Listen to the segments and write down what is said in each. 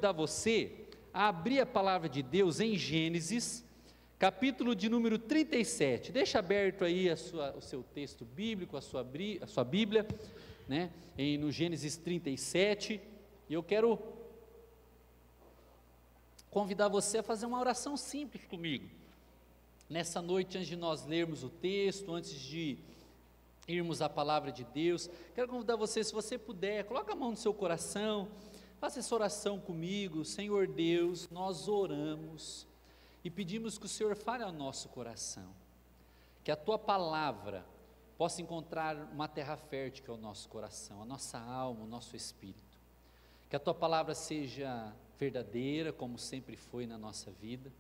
convidar você a abrir a palavra de Deus em Gênesis, capítulo de número 37. Deixa aberto aí o seu texto bíblico, a sua Bíblia, né? No Gênesis 37. E eu quero convidar você a fazer uma oração simples comigo. Nessa noite, antes de nós lermos o texto, antes de irmos à palavra de Deus, quero convidar você, se você puder, coloque a mão no seu coração, faça essa oração comigo. Senhor Deus, nós oramos e pedimos que o Senhor fale ao nosso coração, que a Tua palavra possa encontrar uma terra fértil que é o nosso coração, a nossa alma, o nosso espírito, que a Tua palavra seja verdadeira, como sempre foi na nossa vida,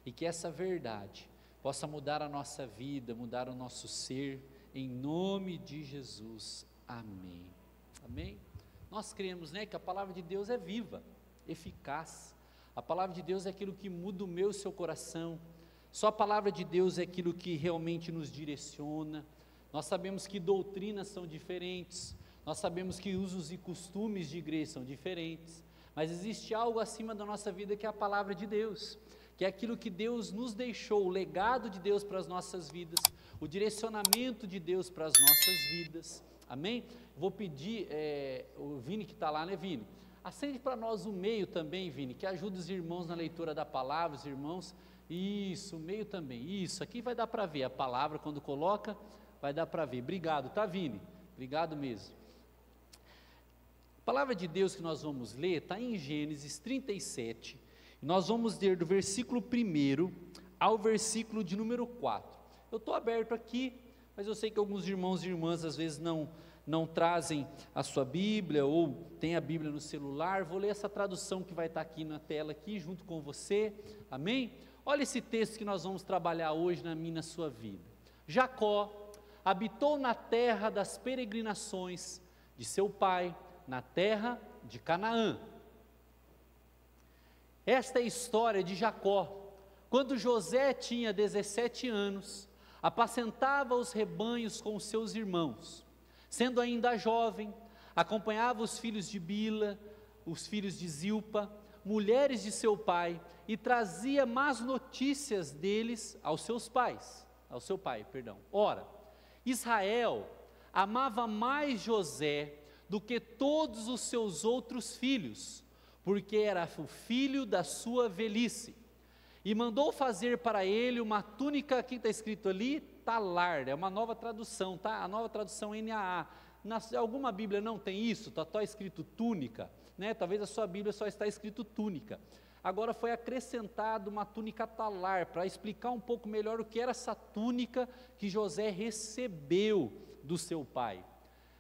e que essa verdade possa mudar a nossa vida, mudar o nosso ser, em nome de Jesus, amém. Amém? Nós cremos, né, que a palavra de Deus é viva, eficaz. A palavra de Deus é aquilo que muda o meu e o seu coração. Só a palavra de Deus é aquilo que realmente nos direciona. Nós sabemos que doutrinas são diferentes, nós sabemos que usos e costumes de igreja são diferentes, mas existe algo acima da nossa vida que é a palavra de Deus, que é aquilo que Deus nos deixou, o legado de Deus para as nossas vidas, o direcionamento de Deus para as nossas vidas, amém? Vou pedir, o Vini que está lá, né, Vini? Acende para nós o meio também, Vini, que ajuda os irmãos na leitura da palavra, os irmãos, isso, o meio também, isso, aqui vai dar para ver, a palavra quando coloca, vai dar para ver, obrigado, tá, Vini? Obrigado mesmo. A palavra de Deus que nós vamos ler está em Gênesis 37, nós vamos ler do versículo 1 ao versículo de número 4, eu estou aberto aqui, mas eu sei que alguns irmãos e irmãs às vezes não trazem a sua Bíblia, ou tem a Bíblia no celular, vou ler essa tradução que vai estar aqui na tela, aqui junto com você, amém? Olha esse texto que nós vamos trabalhar hoje na minha e na sua vida. Jacó habitou na terra das peregrinações de seu pai, na terra de Canaã. Esta é a história de Jacó. Quando José tinha 17 anos, apacentava os rebanhos com os seus irmãos. Sendo ainda jovem, acompanhava os filhos de Bila, os filhos de Zilpa, mulheres de seu pai, e trazia más notícias deles ao seu pai. Ora, Israel amava mais José do que todos os seus outros filhos, porque era o filho da sua velhice, e mandou fazer para ele uma túnica, aqui está escrito ali, talar, é uma nova tradução, tá? A nova tradução NAA, alguma Bíblia não tem isso, está só escrito túnica, né? Talvez a sua Bíblia só está escrito túnica, agora foi acrescentado uma túnica talar, para explicar um pouco melhor o que era essa túnica que José recebeu do seu pai,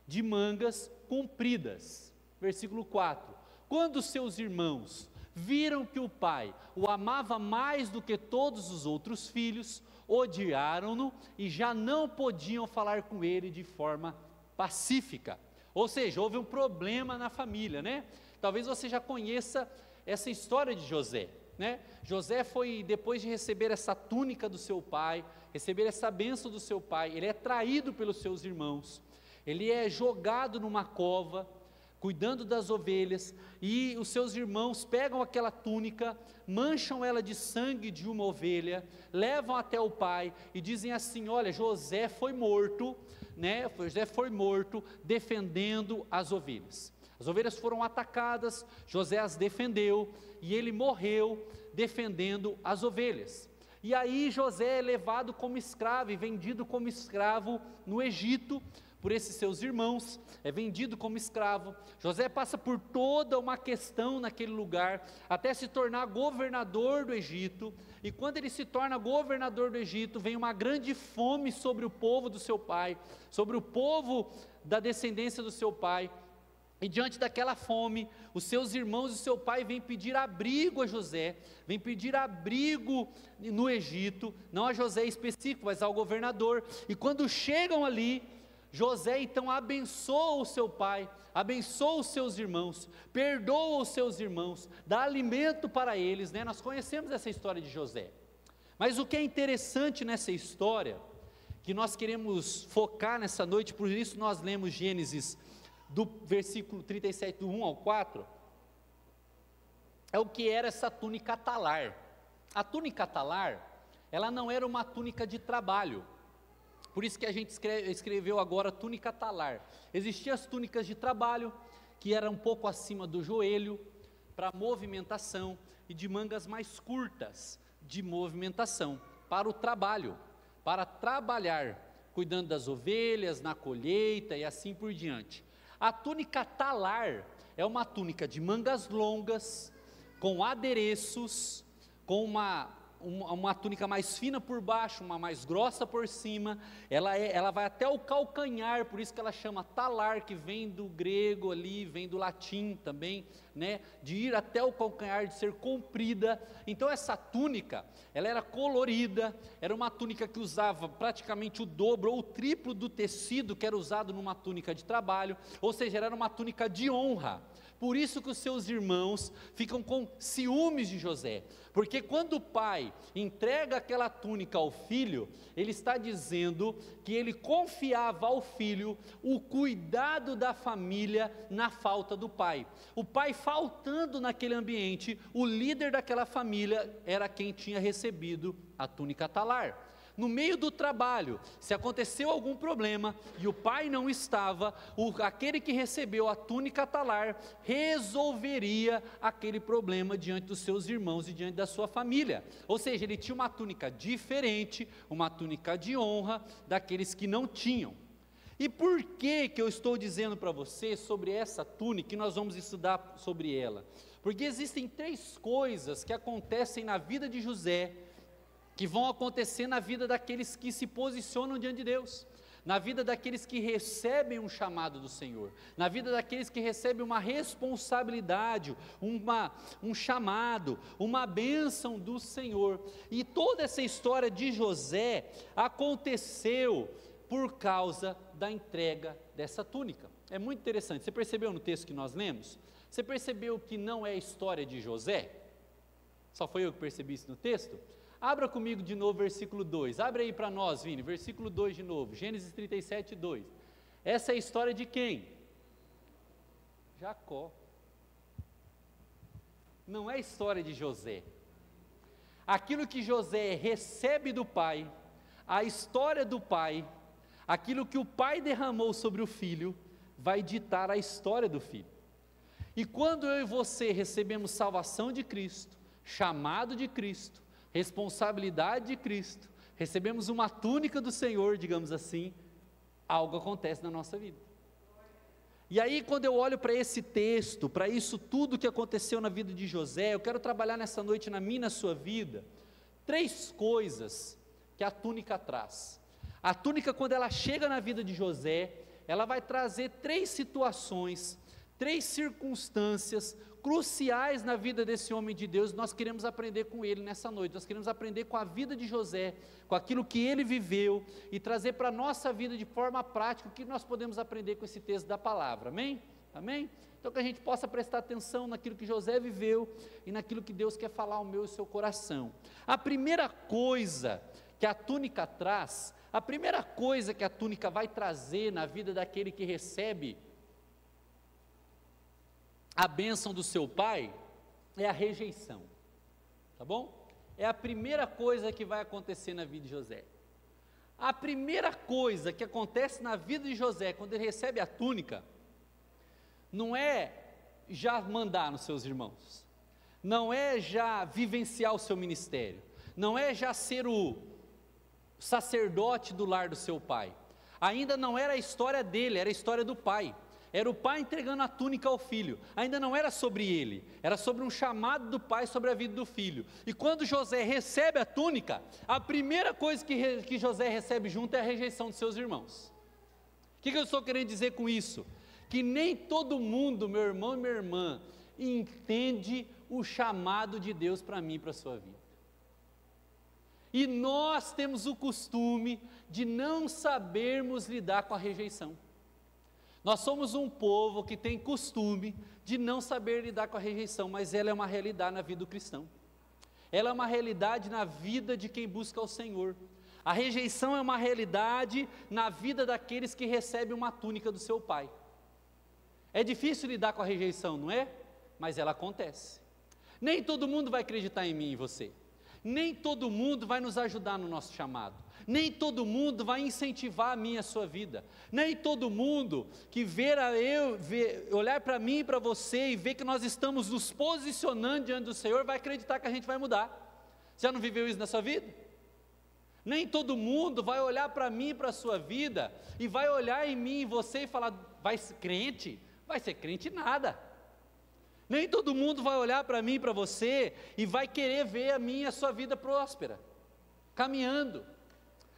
de mangas compridas, versículo 4, quando seus irmãos viram que o pai o amava mais do que todos os outros filhos, odiaram-no e já não podiam falar com ele de forma pacífica, ou seja, houve um problema na família, né? Talvez você já conheça essa história de José, né? José foi, depois de receber essa túnica do seu pai, receber essa bênção do seu pai, ele é traído pelos seus irmãos, ele é jogado numa cova, cuidando das ovelhas, e os seus irmãos pegam aquela túnica, mancham ela de sangue de uma ovelha, levam até o pai e dizem assim: olha, José foi morto, né? José foi morto defendendo as ovelhas. As ovelhas foram atacadas, José as defendeu e ele morreu defendendo as ovelhas. E aí José é levado como escravo e vendido como escravo no Egito, por esses seus irmãos, é vendido como escravo. José passa por toda uma questão naquele lugar, até se tornar governador do Egito, e quando ele se torna governador do Egito, vem uma grande fome sobre o povo do seu pai, sobre o povo da descendência do seu pai, e diante daquela fome, os seus irmãos e seu pai vêm pedir abrigo a José, vêm pedir abrigo no Egito, não a José específico, mas ao governador, e quando chegam ali, José então abençoa o seu pai, abençoa os seus irmãos, perdoa os seus irmãos, dá alimento para eles, né? Nós conhecemos essa história de José, mas o que é interessante nessa história, que nós queremos focar nessa noite, por isso nós lemos Gênesis, do versículo 37, do 1 ao 4, é o que era essa túnica talar. A túnica talar, ela não era uma túnica de trabalho, por isso que a gente escreveu agora túnica talar. Existiam as túnicas de trabalho, que eram um pouco acima do joelho, para movimentação, e de mangas mais curtas, de movimentação, para o trabalho, para trabalhar, cuidando das ovelhas, na colheita e assim por diante. A túnica talar é uma túnica de mangas longas, com adereços, com uma túnica mais fina por baixo, uma mais grossa por cima, ela vai até o calcanhar, por isso que ela chama talar, que vem do grego ali, vem do latim também, né, de ir até o calcanhar, de ser comprida. Então essa túnica, ela era colorida, era uma túnica que usava praticamente o dobro ou o triplo do tecido que era usado numa túnica de trabalho, ou seja, era uma túnica de honra. Por isso que os seus irmãos ficam com ciúmes de José, porque quando o pai entrega aquela túnica ao filho, ele está dizendo que ele confiava ao filho o cuidado da família na falta do pai. O pai faltando naquele ambiente, o líder daquela família era quem tinha recebido a túnica talar. No meio do trabalho, se aconteceu algum problema e o pai não estava, aquele que recebeu a túnica talar resolveria aquele problema diante dos seus irmãos e diante da sua família. Ou seja, ele tinha uma túnica diferente, uma túnica de honra daqueles que não tinham. E por que eu estou dizendo para você sobre essa túnica, e nós vamos estudar sobre ela? Porque existem 3 coisas que acontecem na vida de José, que vão acontecer na vida daqueles que se posicionam diante de Deus, na vida daqueles que recebem um chamado do Senhor, na vida daqueles que recebem uma responsabilidade, um chamado, uma bênção do Senhor. E toda essa história de José aconteceu por causa da entrega dessa túnica. É muito interessante, você percebeu no texto que nós lemos? Você percebeu que não é a história de José? Só foi eu que percebi isso no texto? Abra comigo de novo versículo 2, abre aí para nós, Vini, versículo 2 de novo, Gênesis 37, 2. Essa é a história de quem? Jacó. Não é a história de José. Aquilo que José recebe do pai, a história do pai, aquilo que o pai derramou sobre o filho, vai ditar a história do filho. E quando eu e você recebemos salvação de Cristo, chamado de Cristo, responsabilidade de Cristo, recebemos uma túnica do Senhor, digamos assim, algo acontece na nossa vida. E aí quando eu olho para esse texto, para isso tudo que aconteceu na vida de José, eu quero trabalhar nessa noite na minha e na sua vida, 3 coisas que a túnica traz. A túnica, quando ela chega na vida de José, ela vai trazer 3 situações, 3 circunstâncias cruciais na vida desse homem de Deus. Nós queremos aprender com ele nessa noite, nós queremos aprender com a vida de José, com aquilo que ele viveu, e trazer para a nossa vida de forma prática o que nós podemos aprender com esse texto da palavra, amém? Amém? Então que a gente possa prestar atenção naquilo que José viveu, e naquilo que Deus quer falar ao meu e ao seu coração. A primeira coisa que a túnica traz, a primeira coisa que a túnica vai trazer na vida daquele que recebe a bênção do seu pai, é a rejeição, tá bom? É a primeira coisa que vai acontecer na vida de José. A primeira coisa que acontece na vida de José, quando ele recebe a túnica, não é já mandar nos seus irmãos, não é já vivenciar o seu ministério, não é já ser o sacerdote do lar do seu pai, ainda não era a história dele, era a história do pai. Era o pai entregando a túnica ao filho, ainda não era sobre ele, era sobre um chamado do pai sobre a vida do filho. E quando José recebe a túnica, a primeira coisa que José recebe junto é a rejeição de seus irmãos. O que eu estou querendo dizer com isso? Que nem todo mundo, meu irmão e minha irmã, entende o chamado de Deus para mim e para a sua vida. E nós temos o costume de não sabermos lidar com a rejeição. Nós somos um povo que tem costume de não saber lidar com a rejeição, mas ela é uma realidade na vida do cristão. Ela é uma realidade na vida de quem busca o Senhor. A rejeição é uma realidade na vida daqueles que recebem uma túnica do seu pai. É difícil lidar com a rejeição, não é? Mas ela acontece. Nem todo mundo vai acreditar em mim e em você. Nem todo mundo vai nos ajudar no nosso chamado. Nem todo mundo vai incentivar a minha e a sua vida. Nem todo mundo que olhar para mim e para você e ver que nós estamos nos posicionando diante do Senhor, vai acreditar que a gente vai mudar. Já não viveu isso na sua vida? Nem todo mundo vai olhar para mim e para a sua vida e vai olhar em mim e você e falar, vai ser crente? Vai ser crente nada. Nem todo mundo vai olhar para mim e para você e vai querer ver a minha e a sua vida próspera, caminhando.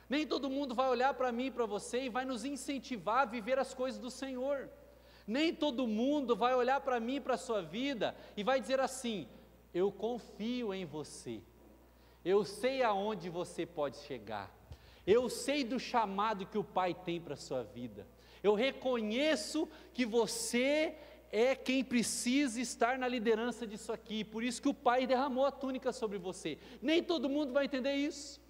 Nem todo mundo vai olhar para mim e para você e vai nos incentivar a viver as coisas do Senhor. Nem todo mundo vai olhar para mim e para a sua vida e vai dizer assim, eu confio em você, eu sei aonde você pode chegar, eu sei do chamado que o Pai tem para a sua vida, eu reconheço que você é quem precisa estar na liderança disso aqui, por isso que o Pai derramou a túnica sobre você. Nem todo mundo vai entender isso.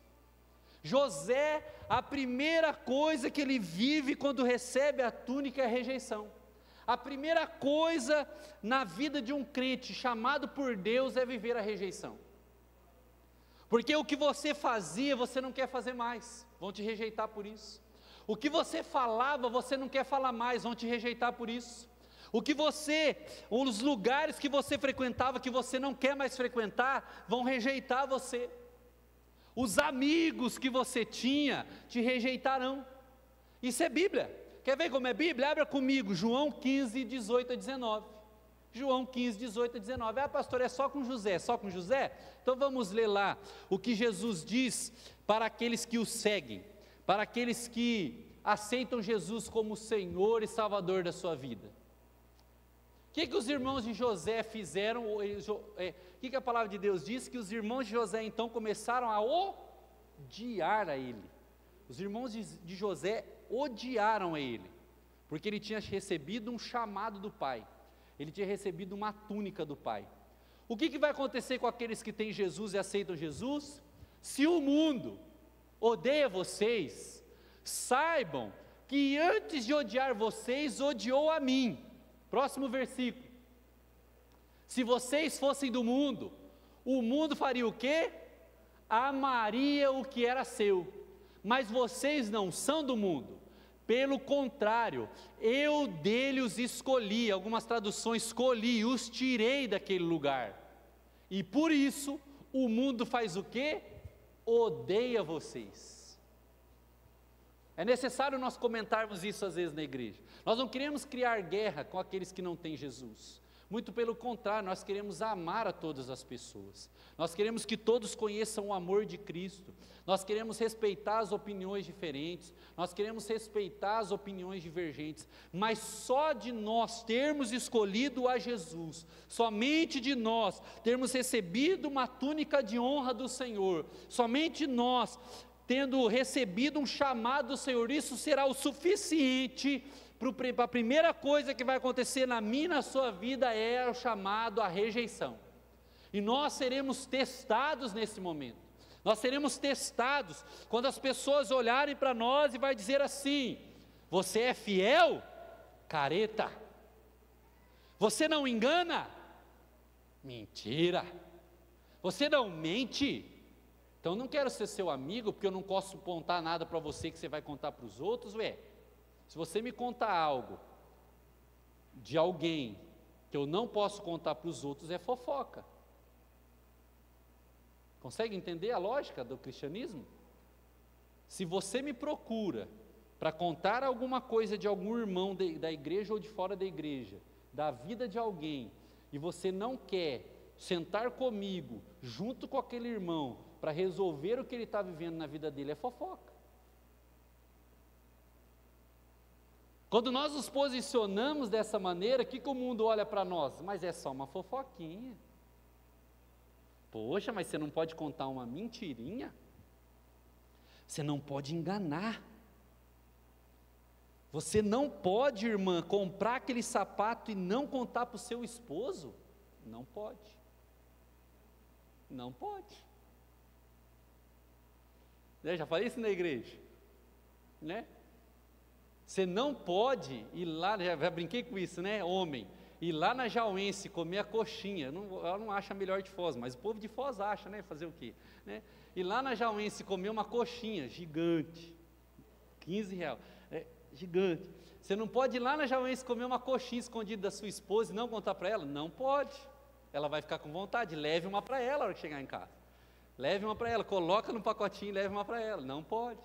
José, a primeira coisa que ele vive quando recebe a túnica é a rejeição. A primeira coisa na vida de um crente chamado por Deus é viver a rejeição. Porque o que você fazia, você não quer fazer mais, vão te rejeitar por isso. O que você falava, você não quer falar mais, vão te rejeitar por isso. Os lugares que você frequentava, que você não quer mais frequentar, vão rejeitar você. Os amigos que você tinha, te rejeitarão. Isso é Bíblia. Quer ver como é Bíblia? Abra comigo, João 15, 18 a 19. João 15, 18 a 19. Ah, pastor, é só com José, só com José? Então vamos ler lá o que Jesus diz para aqueles que o seguem, para aqueles que aceitam Jesus como Senhor e Salvador da sua vida. O que os irmãos de José fizeram? O que a palavra de Deus diz? Que os irmãos de José então começaram a odiar a ele. Os irmãos de José odiaram a ele, porque ele tinha recebido um chamado do pai, ele tinha recebido uma túnica do pai. O que vai acontecer com aqueles que têm Jesus e aceitam Jesus? Se o mundo odeia vocês, saibam que antes de odiar vocês, odiou a mim. Próximo versículo. Se vocês fossem do mundo, o mundo faria o quê? Amaria o que era seu. Mas vocês não são do mundo. Pelo contrário, eu dele os escolhi. Algumas traduções, escolhi, os tirei daquele lugar. E por isso, o mundo faz o quê? Odeia vocês. É necessário nós comentarmos isso às vezes na igreja. Nós não queremos criar guerra com aqueles que não têm Jesus. Muito pelo contrário, nós queremos amar a todas as pessoas. Nós queremos que todos conheçam o amor de Cristo. Nós queremos respeitar as opiniões diferentes. Nós queremos respeitar as opiniões divergentes. Mas só de nós termos escolhido a Jesus, somente de nós termos recebido uma túnica de honra do Senhor, somente nós tendo recebido um chamado do Senhor, isso será o suficiente para a primeira coisa que vai acontecer na minha e na sua vida é o chamado à rejeição. E nós seremos testados nesse momento. Nós seremos testados quando as pessoas olharem para nós e vai dizer assim: você é fiel? Careta. Você não engana? Mentira. Você não mente? Então não quero ser seu amigo, porque eu não posso contar nada para você que você vai contar para os outros. Se você me contar algo de alguém que eu não posso contar para os outros, é fofoca. Consegue entender a lógica do cristianismo? Se você me procura para contar alguma coisa de algum irmão da igreja ou de fora da igreja, da vida de alguém, e você não quer sentar comigo, junto com aquele irmão, para resolver o que ele está vivendo na vida dele, é fofoca. Quando nós nos posicionamos dessa maneira, o que o mundo olha para nós? Mas é só uma fofoquinha. Poxa, mas você não pode contar uma mentirinha? Você não pode enganar. Você não pode, irmã, comprar aquele sapato e não contar para o seu esposo? Não pode. Não pode. Já falei isso na igreja, né? Você não pode ir lá, já brinquei com isso, né, homem, ir lá na Jauense comer a coxinha, ela não acha melhor de Foz, mas o povo de Foz acha, né? Fazer o quê? Né? Ir lá na Jauense comer uma coxinha gigante, R$ 15, gigante. Você não pode ir lá na Jauense comer uma coxinha escondida da sua esposa e não contar para ela? Não pode. Ela vai ficar com vontade, leve uma para ela na hora que chegar em casa. Leve uma para ela, coloca no pacotinho e leve uma para ela. Não pode.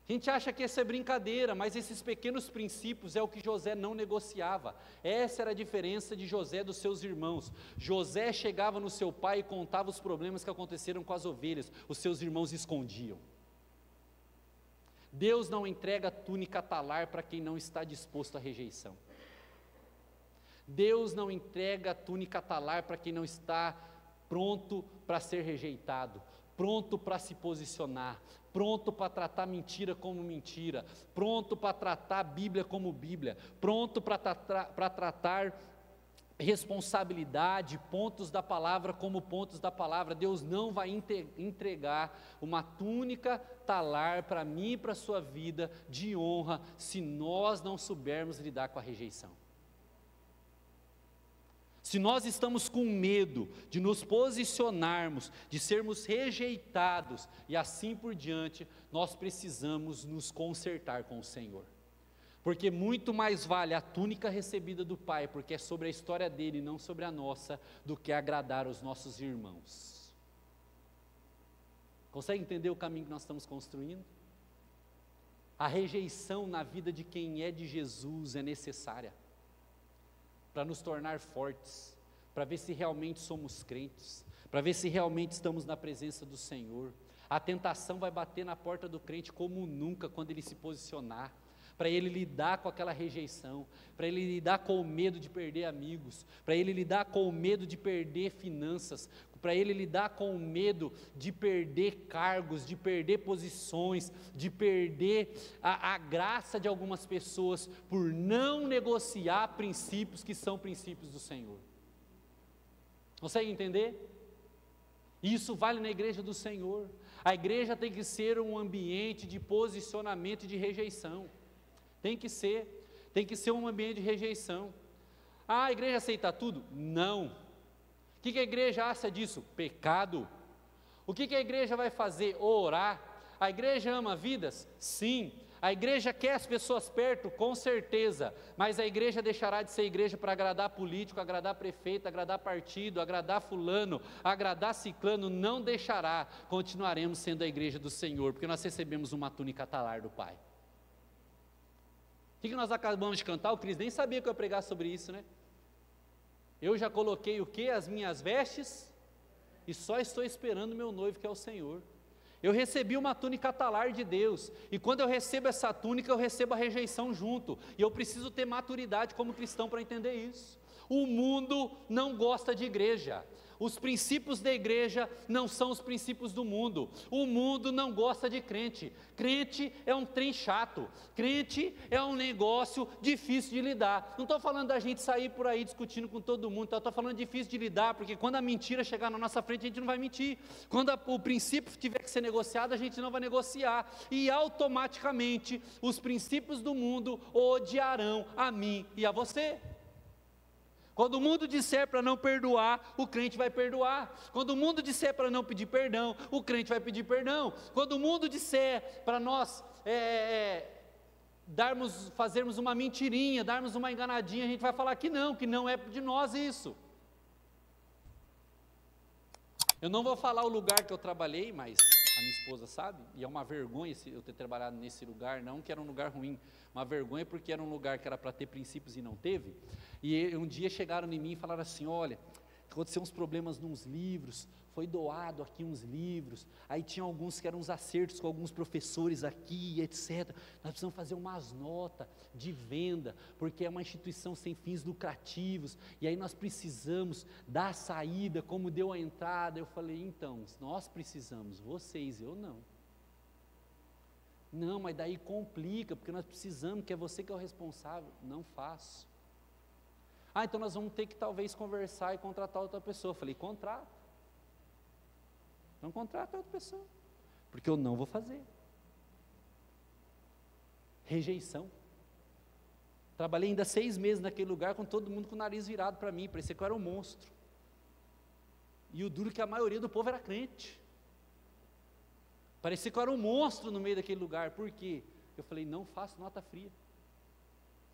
A gente acha que isso é brincadeira, mas esses pequenos princípios é o que José não negociava. Essa era a diferença de José dos seus irmãos. José chegava no seu pai e contava os problemas que aconteceram com as ovelhas, os seus irmãos escondiam. Deus não entrega túnica talar para quem não está disposto à rejeição. Deus não entrega túnica talar para quem não está pronto para ser rejeitado, pronto para se posicionar, pronto para tratar mentira como mentira, pronto para tratar a Bíblia como Bíblia, pronto para tratar responsabilidade, pontos da palavra como pontos da palavra. Deus não vai entregar uma túnica talar para mim e para a sua vida de honra, se nós não soubermos lidar com a rejeição. Se nós estamos com medo de nos posicionarmos, de sermos rejeitados e assim por diante, nós precisamos nos consertar com o Senhor. Porque muito mais vale a túnica recebida do Pai, porque é sobre a história dele e não sobre a nossa, do que agradar os nossos irmãos. Consegue entender o caminho que nós estamos construindo? A rejeição na vida de quem é de Jesus é necessária para nos tornar fortes, para ver se realmente somos crentes, para ver se realmente estamos na presença do Senhor. A tentação vai bater na porta do crente como nunca quando ele se posicionar, para ele lidar com aquela rejeição, para ele lidar com o medo de perder amigos, para ele lidar com o medo de perder finanças, para ele lidar com o medo de perder cargos, de perder posições, de perder a graça de algumas pessoas, por não negociar princípios que são princípios do Senhor. Consegue entender? Isso vale na igreja do Senhor. A igreja tem que ser um ambiente de posicionamento e de rejeição. Tem que ser um ambiente de rejeição. Ah, a igreja aceita tudo? Não. O que a igreja acha disso? Pecado. O que a igreja vai fazer? Orar. A igreja ama vidas? Sim. A igreja quer as pessoas perto? Com certeza. Mas a igreja deixará de ser igreja para agradar político, agradar prefeito, agradar partido, agradar fulano, agradar ciclano? Não deixará. Continuaremos sendo a igreja do Senhor, porque nós recebemos uma túnica talar do Pai. O que nós acabamos de cantar? O Cris nem sabia que eu ia pregar sobre isso, né? Eu já coloquei o quê? As minhas vestes, e só estou esperando o meu noivo, que é o Senhor. Eu recebi uma túnica talar de Deus, e quando eu recebo essa túnica, eu recebo a rejeição junto, e eu preciso ter maturidade como cristão para entender isso. O mundo não gosta de igreja. Os princípios da igreja não são os princípios do mundo. O mundo não gosta de crente. Crente é um trem chato. Crente é um negócio difícil de lidar. Não estou falando da gente sair por aí discutindo com todo mundo. Estou falando difícil de lidar, porque quando a mentira chegar na nossa frente, a gente não vai mentir. Quando o princípio tiver que ser negociado, a gente não vai negociar. E automaticamente, os princípios do mundo odiarão a mim e a você. Quando o mundo disser para não perdoar, o crente vai perdoar. Quando o mundo disser para não pedir perdão, o crente vai pedir perdão. Quando o mundo disser para nós fazermos uma mentirinha, darmos uma enganadinha, a gente vai falar que não é de nós isso. Eu não vou falar o lugar que eu trabalhei, mas a minha esposa sabe, e é uma vergonha eu ter trabalhado nesse lugar, não que era um lugar ruim, uma vergonha porque era um lugar que era para ter princípios e não teve. E um dia chegaram em mim e falaram assim: olha, aconteceu uns problemas nos livros, foi doado aqui uns livros, aí tinha alguns que eram uns acertos com alguns professores aqui, etc. Nós precisamos fazer umas notas de venda, porque é uma instituição sem fins lucrativos, e aí nós precisamos dar a saída, como deu a entrada. Eu falei: então, nós precisamos, vocês, eu não. Não, mas daí complica, porque nós precisamos, que é você que é o responsável. Não faço. Ah, então nós vamos ter que talvez conversar e contratar outra pessoa. Eu falei: contrata. Não contrata outra pessoa, porque eu não vou fazer. Rejeição. Trabalhei ainda 6 meses naquele lugar com todo mundo com o nariz virado para mim, parecia que eu era um monstro. E o duro é que a maioria do povo era crente. Parecia que eu era um monstro no meio daquele lugar. Por quê? Eu falei, não faço nota fria.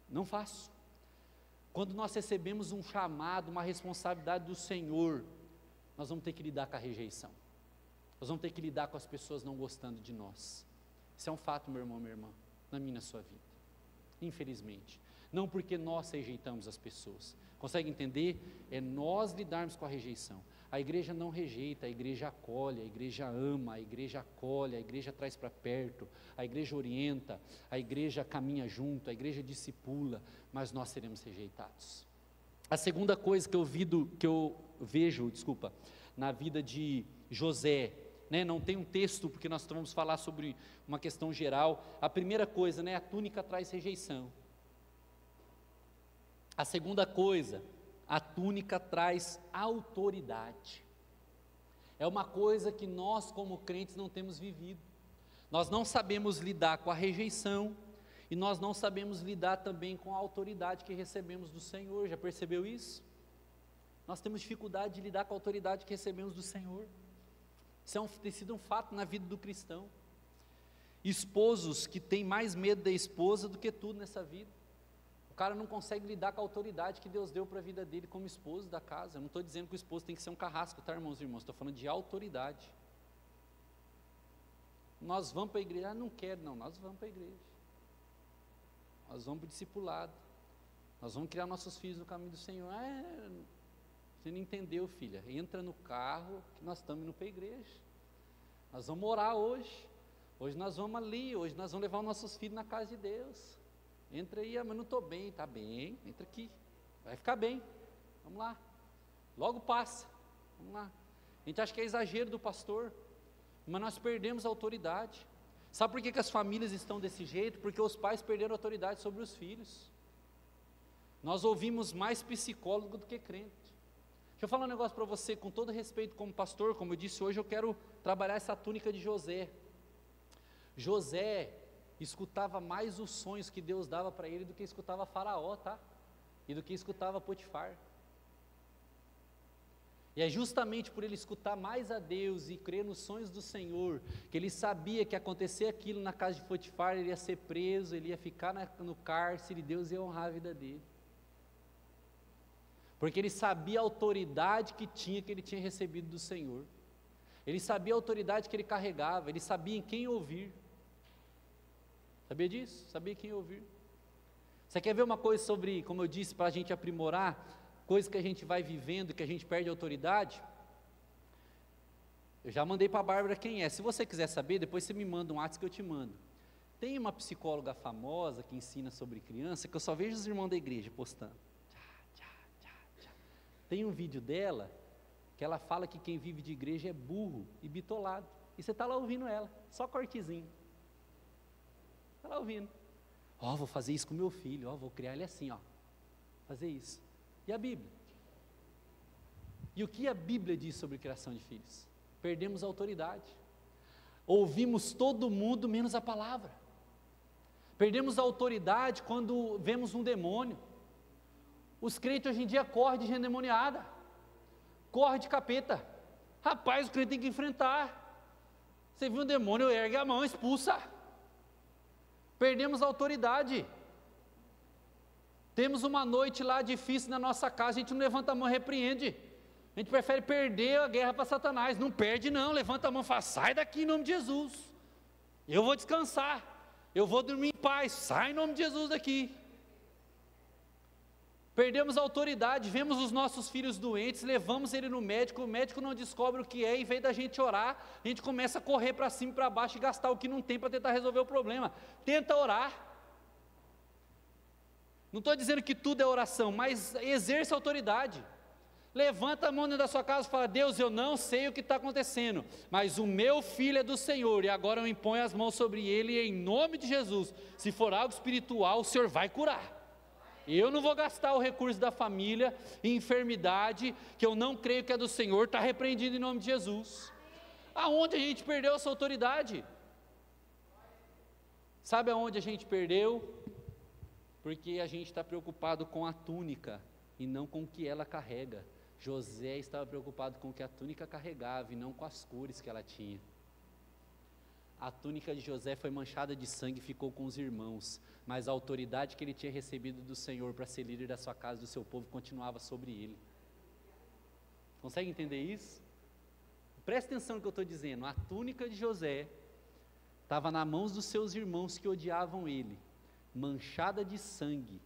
Não faço. Quando nós recebemos um chamado, uma responsabilidade do Senhor, nós vamos ter que lidar com a rejeição. Nós vamos ter que lidar com as pessoas não gostando de nós. Isso é um fato, meu irmão, minha irmã, na minha e na sua vida. Infelizmente. Não porque nós rejeitamos as pessoas. Consegue entender? É nós lidarmos com a rejeição. A igreja não rejeita, a igreja acolhe, a igreja ama, a igreja acolhe, a igreja traz para perto, a igreja orienta, a igreja caminha junto, a igreja discipula, mas nós seremos rejeitados. A segunda coisa que eu vejo na vida de José, né, não tem um texto, porque nós vamos falar sobre uma questão geral. A primeira coisa, né, a túnica traz rejeição. A segunda coisa, a túnica traz autoridade. É uma coisa que nós como crentes não temos vivido. Nós não sabemos lidar com a rejeição e nós não sabemos lidar também com a autoridade que recebemos do Senhor. Já percebeu isso? Nós temos dificuldade de lidar com a autoridade que recebemos do Senhor. Isso tem sido um fato na vida do cristão. Esposos que têm mais medo da esposa do que tudo nessa vida. O cara não consegue lidar com a autoridade que Deus deu para a vida dele como esposo da casa. Eu não estou dizendo que o esposo tem que ser um carrasco, tá, irmãos e irmãs? Estou falando de autoridade. Nós vamos para a igreja? Não quero, não. Nós vamos para a igreja. Nós vamos para o discipulado. Nós vamos criar nossos filhos no caminho do Senhor. Você não entendeu, filha? Entra no carro que nós estamos indo para a igreja. Nós vamos orar hoje. Hoje nós vamos ali. Hoje nós vamos levar os nossos filhos na casa de Deus. Entra aí, mas não estou bem. Está bem, entra aqui. Vai ficar bem. Vamos lá. Logo passa. Vamos lá. A gente acha que é exagero do pastor, mas nós perdemos a autoridade. Sabe por que as famílias estão desse jeito? Porque os pais perderam a autoridade sobre os filhos. Nós ouvimos mais psicólogo do que crente. Deixa eu falar um negócio para você, com todo respeito como pastor, como eu disse hoje, eu quero trabalhar essa túnica de José. José escutava mais os sonhos que Deus dava para ele do que escutava Faraó, tá? E do que escutava Potifar. E é justamente por ele escutar mais a Deus e crer nos sonhos do Senhor, que ele sabia que ia acontecer aquilo na casa de Potifar, ele ia ser preso, ele ia ficar no cárcere, e Deus ia honrar a vida dele. Porque ele sabia a autoridade que ele tinha recebido do Senhor. Ele sabia a autoridade que ele carregava, ele sabia em quem ouvir. Sabia disso? Sabia quem ouvir. Você quer ver uma coisa sobre, como eu disse, para a gente aprimorar, coisas que a gente vai vivendo, que a gente perde a autoridade? Eu já mandei para a Bárbara quem é. Se você quiser saber, depois você me manda um WhatsApp que eu te mando. Tem uma psicóloga famosa que ensina sobre criança, que eu só vejo os irmãos da igreja postando. Tem um vídeo dela, que ela fala que quem vive de igreja é burro e bitolado. E você está lá ouvindo ela, só cortezinho. Está lá ouvindo. Vou fazer isso com meu filho, vou criar ele assim, fazer isso. E a Bíblia? E o que a Bíblia diz sobre criação de filhos? Perdemos a autoridade. Ouvimos todo mundo menos a palavra. Perdemos a autoridade quando vemos um demônio. Os crentes hoje em dia correm de gente endemoniada, correm de capeta. Rapaz, o crente tem que enfrentar. Você viu um demônio, ergue a mão, expulsa. Perdemos a autoridade. Temos uma noite lá difícil na nossa casa, a gente não levanta a mão e repreende. A gente prefere perder a guerra para Satanás. Não perde não, levanta a mão e fala, sai daqui em nome de Jesus. Eu vou descansar, eu vou dormir em paz, sai em nome de Jesus daqui. Perdemos a autoridade, vemos os nossos filhos doentes, levamos ele no médico, o médico não descobre o que é, em vez da gente orar, a gente começa a correr para cima e para baixo e gastar o que não tem para tentar resolver o problema. Tenta orar. Não estou dizendo que tudo é oração, mas exerça autoridade. Levanta a mão dentro da sua casa e fala, Deus, eu não sei o que está acontecendo, mas o meu filho é do Senhor, e agora eu imponho as mãos sobre ele, em nome de Jesus. Se for algo espiritual, o Senhor vai curar. Eu não vou gastar o recurso da família em enfermidade, que eu não creio que é do Senhor, está repreendido em nome de Jesus. Aonde a gente perdeu essa autoridade? Sabe aonde a gente perdeu? Porque a gente está preocupado com a túnica e não com o que ela carrega. José estava preocupado com o que a túnica carregava e não com as cores que ela tinha. A túnica de José foi manchada de sangue e ficou com os irmãos, mas a autoridade que ele tinha recebido do Senhor para ser líder da sua casa e do seu povo continuava sobre ele. Consegue entender isso? Presta atenção no que eu estou dizendo. A túnica de José estava nas mãos dos seus irmãos que odiavam ele, manchada de sangue,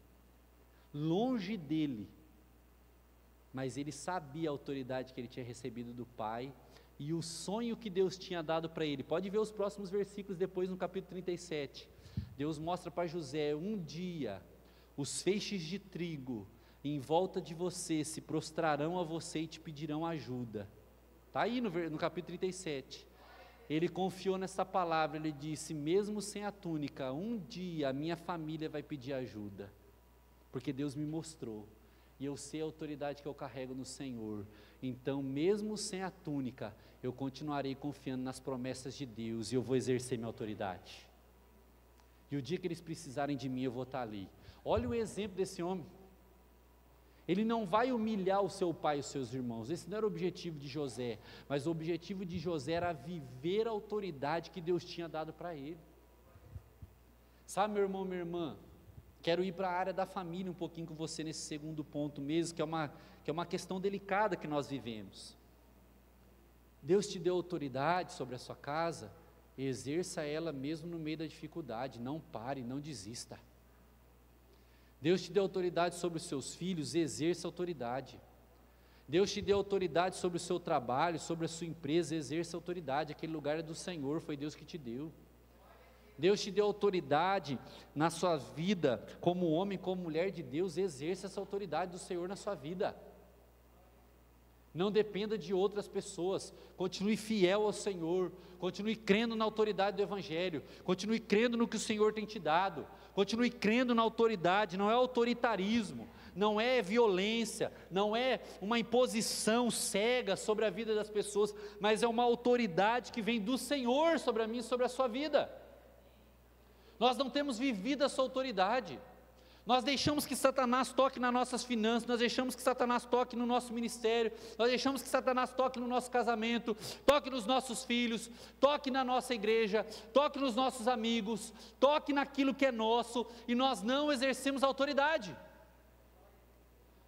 longe dele, mas ele sabia a autoridade que ele tinha recebido do Pai, e o sonho que Deus tinha dado para ele. Pode ver os próximos versículos depois no capítulo 37, Deus mostra para José: um dia, os feixes de trigo em volta de você se prostrarão a você e te pedirão ajuda. Está aí no capítulo 37, ele confiou nessa palavra, ele disse: mesmo sem a túnica, um dia a minha família vai pedir ajuda, porque Deus me mostrou, e eu sei a autoridade que eu carrego no Senhor, então mesmo sem a túnica, eu continuarei confiando nas promessas de Deus, e eu vou exercer minha autoridade, e o dia que eles precisarem de mim, eu vou estar ali. Olha o exemplo desse homem, ele não vai humilhar o seu pai e os seus irmãos, esse não era o objetivo de José, mas o objetivo de José era viver a autoridade que Deus tinha dado para ele. Sabe, meu irmão, minha irmã, quero ir para a área da família um pouquinho com você nesse segundo ponto mesmo, que é uma questão delicada que nós vivemos. Deus te deu autoridade sobre a sua casa, exerça ela mesmo no meio da dificuldade, não pare, não desista. Deus te deu autoridade sobre os seus filhos, exerça a autoridade. Deus te deu autoridade sobre o seu trabalho, sobre a sua empresa, exerça a autoridade, aquele lugar é do Senhor, foi Deus que te deu. Deus te deu autoridade na sua vida, como homem, como mulher de Deus, exerça essa autoridade do Senhor na sua vida. Não dependa de outras pessoas, continue fiel ao Senhor, continue crendo na autoridade do Evangelho, continue crendo no que o Senhor tem te dado, continue crendo na autoridade, não é autoritarismo, não é violência, não é uma imposição cega sobre a vida das pessoas, mas é uma autoridade que vem do Senhor sobre a minha e sobre a sua vida. Nós não temos vivido essa autoridade, nós deixamos que Satanás toque nas nossas finanças, nós deixamos que Satanás toque no nosso ministério, nós deixamos que Satanás toque no nosso casamento, toque nos nossos filhos, toque na nossa igreja, toque nos nossos amigos, toque naquilo que é nosso, e nós não exercemos a autoridade,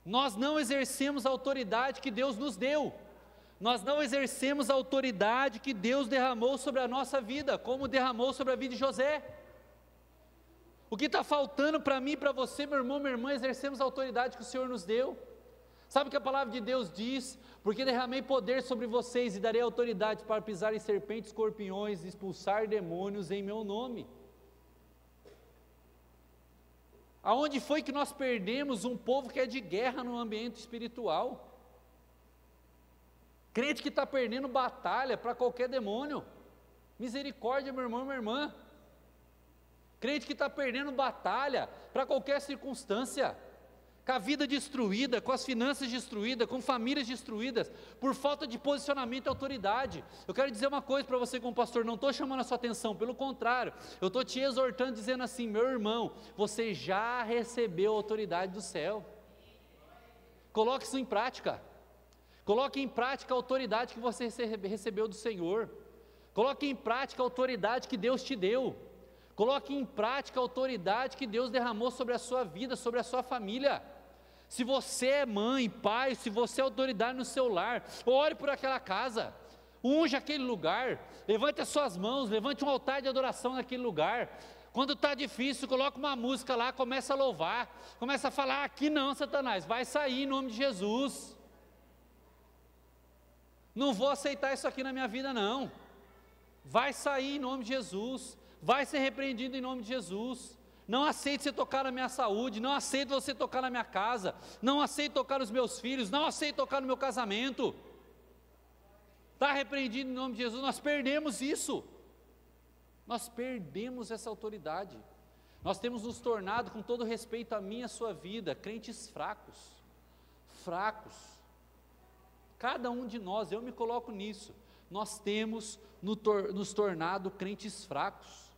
nós não exercemos a autoridade que Deus nos deu, nós não exercemos a autoridade que Deus derramou sobre a nossa vida, como derramou sobre a vida de José. O que está faltando para mim e para você, meu irmão, minha irmã, exercemos a autoridade que o Senhor nos deu. Sabe o que a palavra de Deus diz? Porque derramei poder sobre vocês e darei autoridade para pisar em serpentes, escorpiões, expulsar demônios em meu nome. Aonde foi que nós perdemos um povo que é de guerra no ambiente espiritual? Crente que está perdendo batalha para qualquer demônio. Misericórdia, meu irmão, minha irmã. Crente que está perdendo batalha para qualquer circunstância, com a vida destruída, com as finanças destruídas, com famílias destruídas, por falta de posicionamento e autoridade. Eu quero dizer uma coisa para você como pastor, não estou chamando a sua atenção, pelo contrário, eu estou te exortando, dizendo assim: meu irmão, você já recebeu a autoridade do céu, coloque isso em prática, coloque em prática a autoridade que você recebeu do Senhor, coloque em prática a autoridade que Deus te deu, coloque em prática a autoridade que Deus derramou sobre a sua vida, sobre a sua família. Se você é mãe, pai, se você é autoridade no seu lar, ore por aquela casa, unja aquele lugar, levante as suas mãos, levante um altar de adoração naquele lugar. Quando está difícil, coloca uma música lá, começa a louvar, começa a falar: aqui não, Satanás, vai sair em nome de Jesus. Não vou aceitar isso aqui na minha vida não, vai sair em nome de Jesus, vai ser repreendido em nome de Jesus. Não aceito você tocar na minha saúde, não aceito você tocar na minha casa, não aceito tocar nos meus filhos, não aceito tocar no meu casamento. Está repreendido em nome de Jesus. Nós perdemos isso, nós perdemos essa autoridade. Nós temos nos tornado, com todo respeito à minha e à sua vida, crentes fracos, cada um de nós, eu me coloco nisso, nós temos nos tornado crentes fracos,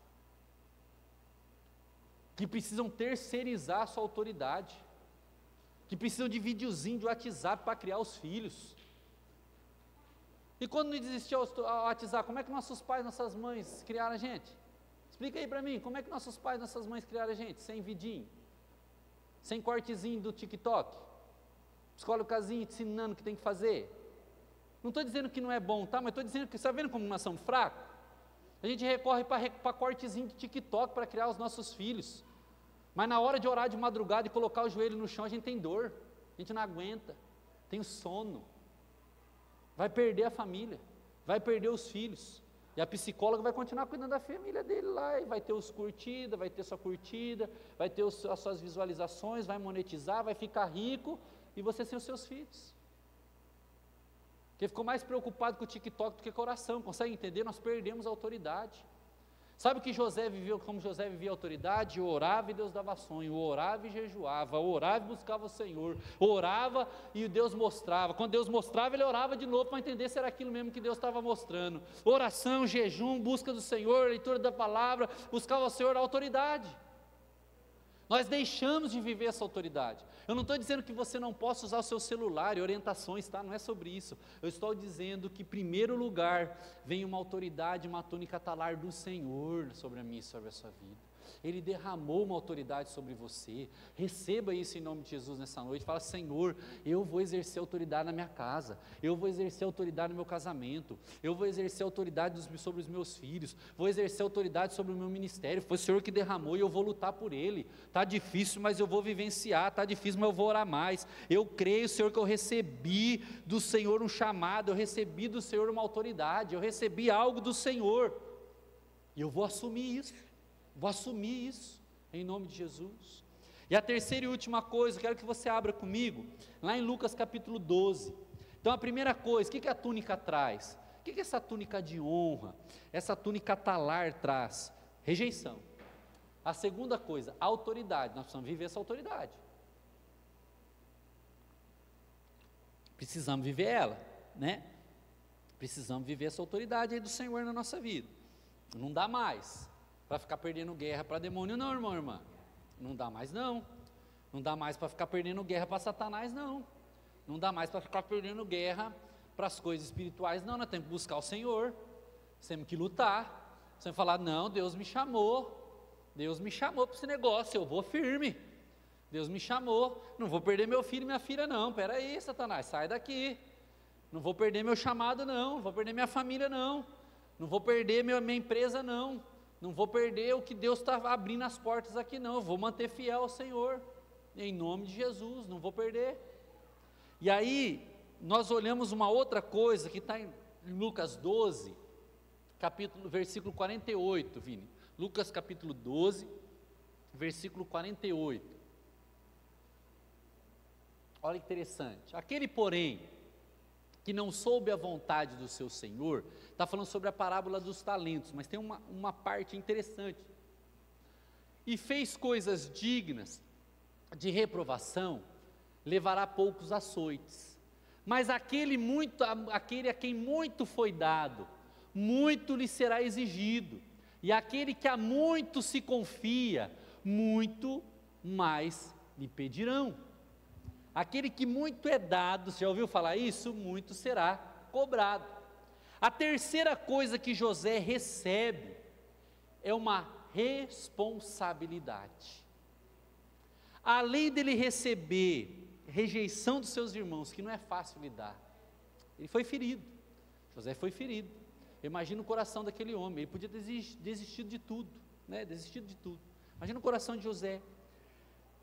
que que precisam terceirizar a sua autoridade, que precisam de videozinho de WhatsApp para criar os filhos. E quando não existia o WhatsApp, como é que nossos pais, nossas mães criaram a gente? Explica aí para mim, como é que nossos pais, nossas mães criaram a gente? Sem vidinho, sem cortezinho do TikTok, psicólogozinho te ensinando o que tem que fazer. Não estou dizendo que não é bom, tá? Mas estou dizendo que, está vendo como nós somos fracos? A gente recorre para cortezinho de TikTok para criar os nossos filhos. Mas na hora de orar de madrugada e colocar o joelho no chão, a gente tem dor, a gente não aguenta, tem sono, vai perder a família, vai perder os filhos, e a psicóloga vai continuar cuidando da família dele lá, e vai ter os curtidas, vai ter sua curtida, vai ter as suas visualizações, vai monetizar, vai ficar rico, e você sem os seus filhos, porque ficou mais preocupado com o TikTok do que com a oração. Consegue entender? Nós perdemos a autoridade. Sabe o que José viveu, como José vivia a autoridade? Orava e Deus dava sonho, orava e jejuava, orava e buscava o Senhor, orava e Deus mostrava. Quando Deus mostrava, ele orava de novo para entender se era aquilo mesmo que Deus estava mostrando. Oração, jejum, busca do Senhor, leitura da palavra, buscava o Senhor, a autoridade. Nós deixamos de viver essa autoridade. Eu não estou dizendo que você não possa usar o seu celular e orientações, tá? Não é sobre isso. Eu estou dizendo que, em primeiro lugar, vem uma autoridade, uma túnica talar do Senhor sobre a minha e sobre a sua vida. Ele derramou uma autoridade sobre você. Receba isso em nome de Jesus nessa noite. Fala: Senhor, eu vou exercer autoridade na minha casa, eu vou exercer autoridade no meu casamento, eu vou exercer autoridade sobre os meus filhos, vou exercer autoridade sobre o meu ministério. Foi o Senhor que derramou e eu vou lutar por ele. Está difícil, mas eu vou vivenciar. Está difícil, mas eu vou orar mais. Eu creio, Senhor, que eu recebi do Senhor um chamado, eu recebi do Senhor uma autoridade, eu recebi algo do Senhor, e eu vou assumir isso. Vou assumir isso, em nome de Jesus. E a terceira e última coisa, quero que você abra comigo, lá em Lucas capítulo 12. Então a primeira coisa, o que a túnica traz? O que essa túnica de honra, essa túnica talar traz? Rejeição. A segunda coisa, autoridade. Nós precisamos viver essa autoridade. Precisamos viver ela, né? Precisamos viver essa autoridade aí do Senhor na nossa vida. Não dá mais para ficar perdendo guerra para demônio, não, irmão, irmã. Não dá mais, não. Não dá mais para ficar perdendo guerra para Satanás, não. Não dá mais para ficar perdendo guerra para as coisas espirituais, não. Nós temos que buscar o Senhor, nós temos que lutar. Você vai falar: não, Deus me chamou para esse negócio, eu vou firme. Deus me chamou, não vou perder meu filho e minha filha, não. Espera aí, Satanás, sai daqui. Não vou perder meu chamado, não. Não vou perder minha família, não. Não vou perder minha empresa, não. Não vou perder o que Deus está abrindo as portas aqui, não. Eu vou manter fiel ao Senhor, em nome de Jesus, não vou perder. E aí, nós olhamos uma outra coisa que está em Lucas 12, versículo 48, Vini. Lucas capítulo 12, versículo 48. Olha que interessante. Aquele, porém, que não soube a vontade do seu Senhor, está falando sobre a parábola dos talentos, mas tem uma parte interessante. E fez coisas dignas de reprovação, levará poucos açoites. Mas aquele a quem muito foi dado, muito lhe será exigido. E aquele que a muito se confia, muito mais lhe pedirão. Aquele que muito é dado, você já ouviu falar isso? Muito será cobrado. A terceira coisa que José recebe é uma responsabilidade. Além dele receber rejeição dos seus irmãos, que não é fácil lidar, ele foi ferido. José foi ferido. Imagina o coração daquele homem, ele podia ter desistido de tudo, né? Desistido de tudo. Imagina o coração de José.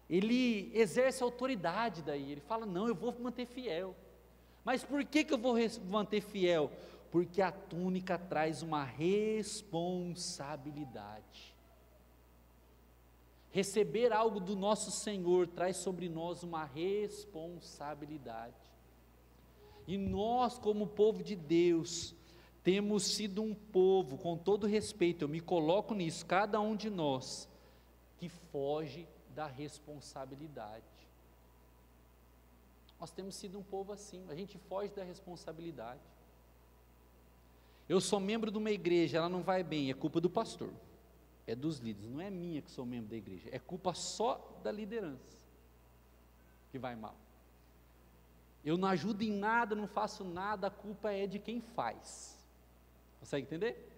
Ele exerce autoridade daí, ele fala: não, eu vou manter fiel. Mas por que eu vou manter fiel? Porque a túnica traz uma responsabilidade. Receber algo do nosso Senhor traz sobre nós uma responsabilidade. E nós, como povo de Deus, temos sido um povo, com todo respeito, eu me coloco nisso, cada um de nós, que foge da responsabilidade. Nós temos sido um povo assim, a gente foge da responsabilidade. Eu sou membro de uma igreja, ela não vai bem, é culpa do pastor. é dos líderes, não é minha que sou membro da igreja, é culpa só da liderança que vai mal. Eu não ajudo em nada, não faço nada, a culpa é de quem faz. Consegue entender?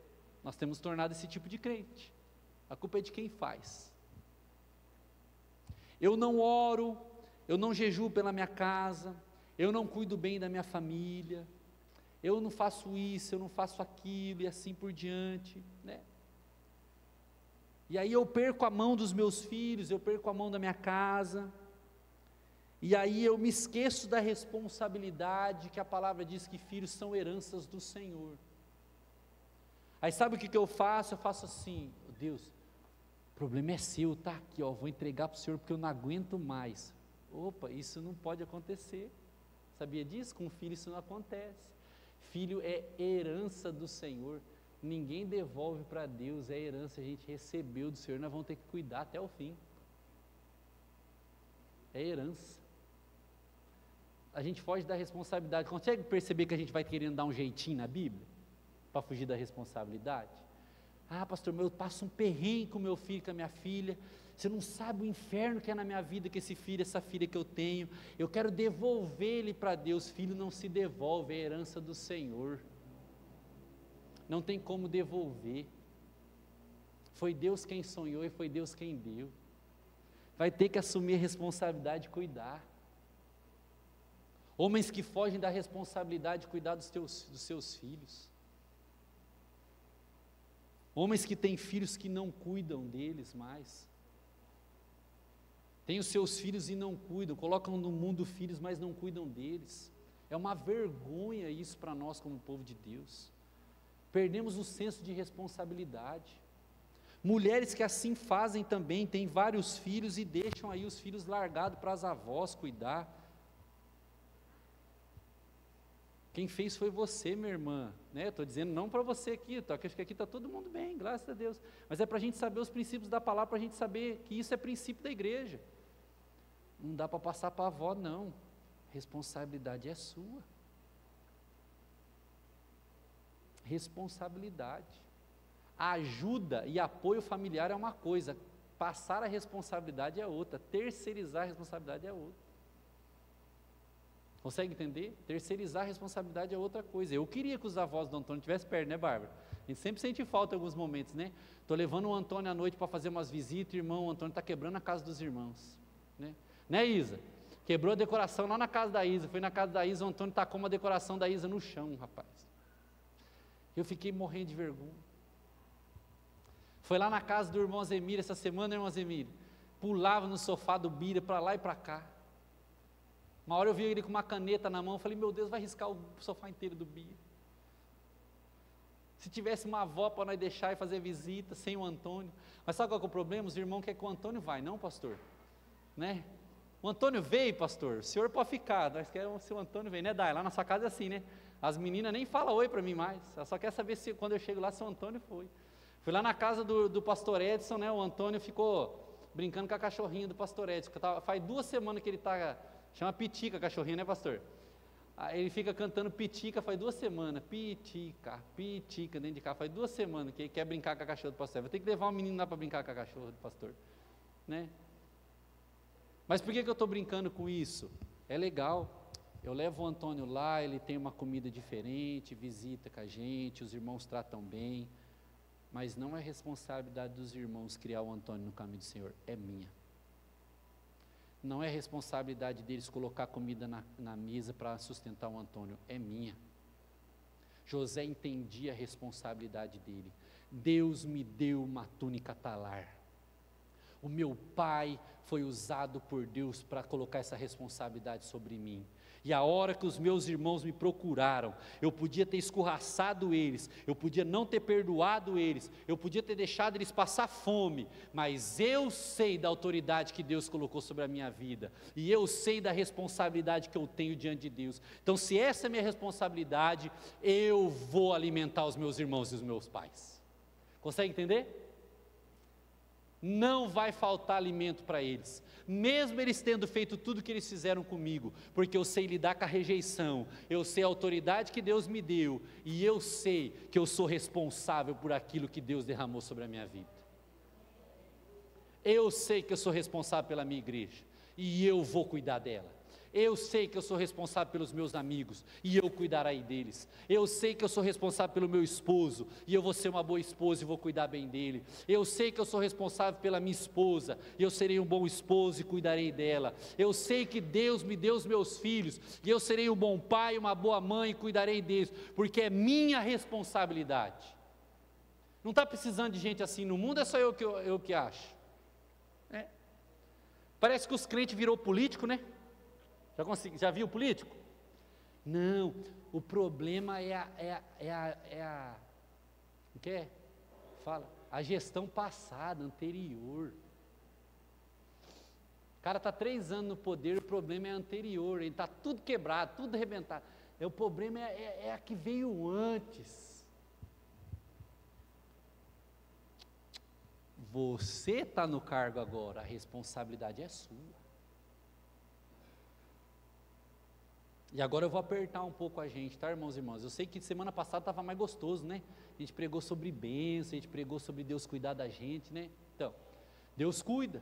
Nós temos tornado esse tipo de crente. A culpa é de quem faz. Eu não oro, eu não jejuo pela minha casa, eu não cuido bem da minha família, eu não faço isso, eu não faço aquilo, e assim por diante, né? E aí eu perco a mão dos meus filhos, eu perco a mão da minha casa, e aí eu me esqueço da responsabilidade que a palavra diz que filhos são heranças do Senhor. Aí sabe o que eu faço? Eu faço assim: Deus, o problema é seu, tá aqui, ó, vou entregar para o Senhor porque eu não aguento mais. Opa, isso não pode acontecer. Sabia disso? Com filho isso não acontece. Filho é herança do Senhor, ninguém devolve para Deus, é herança, a gente recebeu do Senhor, nós vamos ter que cuidar até o fim. É herança. A gente foge da responsabilidade. Consegue perceber que a gente vai querendo dar um jeitinho na Bíblia para fugir da responsabilidade? Ah, pastor, eu passo um perrengue com meu filho, com a minha filha. Você não sabe o inferno que é na minha vida, que esse filho, essa filha que eu tenho. Eu quero devolver ele para Deus. Filho não se devolve, é herança do Senhor. Não tem como devolver. Foi Deus quem sonhou e foi Deus quem deu. Vai ter que assumir a responsabilidade de cuidar. Homens que fogem da responsabilidade de cuidar dos seus filhos. Homens que têm filhos que não cuidam deles mais. Têm os seus filhos e não cuidam, colocam no mundo filhos, mas não cuidam deles. É uma vergonha isso para nós como povo de Deus. Perdemos o senso de responsabilidade. Mulheres que assim fazem também, têm vários filhos e deixam aí os filhos largados para as avós cuidar. Quem fez foi você, minha irmã, né? Estou dizendo não para você aqui, acho que aqui está todo mundo bem, graças a Deus, mas é para a gente saber os princípios da palavra, para a gente saber que isso é princípio da igreja. Não dá para passar para a avó, não, responsabilidade é sua. Responsabilidade. A ajuda e apoio familiar é uma coisa, passar a responsabilidade é outra, terceirizar a responsabilidade é outra. Consegue entender? Terceirizar a responsabilidade é outra coisa. Eu queria que os avós do Antônio estivessem perto, né, Bárbara? A gente sempre sente falta em alguns momentos, né? Estou levando o Antônio à noite para fazer umas visitas, irmão, o Antônio está quebrando a casa dos irmãos, né, Isa? Quebrou a decoração lá na casa da Isa, foi na casa da Isa, o Antônio tacou uma decoração da Isa no chão, rapaz. Eu fiquei morrendo de vergonha. Foi lá na casa do irmão Zemir essa semana, irmão Zemir, pulava no sofá do Bira para lá e para cá. Uma hora eu vi ele com uma caneta na mão, eu falei, meu Deus, vai riscar o sofá inteiro do Bira. Se tivesse uma avó para nós deixar e fazer visita, sem o Antônio. Mas sabe qual é o problema? Os irmãos querem que o Antônio vai, não, pastor? Né? O Antônio veio, pastor, o senhor pode ficar, nós queremos se o Antônio veio, né, Dai? Lá na sua casa é assim, né? As meninas nem falam oi para mim mais, ela só quer saber se quando eu chego lá, se o Antônio foi. Fui lá na casa do pastor Edson, né? O Antônio ficou brincando com a cachorrinha do pastor Edson, faz 2 semanas que ele está... Chama Pitica a cachorrinha, né, pastor? Aí ele fica cantando Pitica faz 2 semanas. Pitica, Pitica dentro de casa. Faz 2 semanas que ele quer brincar com a cachorra do pastor. Vou ter que levar um menino lá para brincar com a cachorra do pastor, né? Mas por que eu estou brincando com isso? É legal. Eu levo o Antônio lá, ele tem uma comida diferente, visita com a gente, os irmãos tratam bem. Mas não é responsabilidade dos irmãos criar o Antônio no caminho do Senhor, é minha. Não é responsabilidade deles colocar comida na mesa para sustentar o Antônio, é minha. José entendia a responsabilidade dele. Deus me deu uma túnica talar. O meu pai foi usado por Deus para colocar essa responsabilidade sobre mim. E a hora que os meus irmãos me procuraram, eu podia ter escorraçado eles, eu podia não ter perdoado eles, eu podia ter deixado eles passar fome, mas eu sei da autoridade que Deus colocou sobre a minha vida, e eu sei da responsabilidade que eu tenho diante de Deus. Então, se essa é a minha responsabilidade, eu vou alimentar os meus irmãos e os meus pais. Consegue entender? Não vai faltar alimento para eles, mesmo eles tendo feito tudo o que eles fizeram comigo, porque eu sei lidar com a rejeição, eu sei a autoridade que Deus me deu, e eu sei que eu sou responsável por aquilo que Deus derramou sobre a minha vida. Eu sei que eu sou responsável pela minha igreja, e eu vou cuidar dela. Eu sei que eu sou responsável pelos meus amigos, e eu cuidarei deles. Eu sei que eu sou responsável pelo meu esposo, e eu vou ser uma boa esposa e vou cuidar bem dele. Eu sei que eu sou responsável pela minha esposa, e eu serei um bom esposo e cuidarei dela. Eu sei que Deus me deu os meus filhos, e eu serei um bom pai, uma boa mãe e cuidarei deles, porque é minha responsabilidade. Não está precisando de gente assim no mundo, é só eu que acho. Parece que os crentes virou político, né? Já viu político? Não, o problema o que é? Fala, a gestão passada, anterior. O cara está 3 anos no poder, o problema é anterior, ele está tudo quebrado, tudo arrebentado. O problema é a que veio antes. Você está no cargo agora, a responsabilidade é sua. E agora eu vou apertar um pouco a gente, tá, irmãos e irmãs? Eu sei que semana passada estava mais gostoso, né? A gente pregou sobre bênção, a gente pregou sobre Deus cuidar da gente, né? Então, Deus cuida,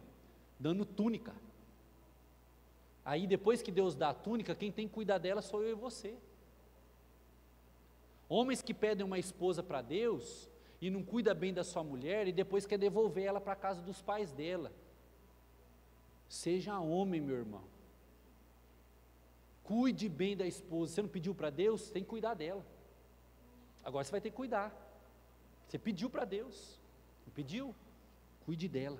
dando túnica. Aí depois que Deus dá a túnica, quem tem que cuidar dela sou eu e você. Homens que pedem uma esposa para Deus e não cuida bem da sua mulher e depois quer devolver ela para a casa dos pais dela. Seja homem, meu irmão. Cuide bem da esposa. Você não pediu para Deus? Tem que cuidar dela. Agora você vai ter que cuidar. Você pediu para Deus. Não pediu? Cuide dela.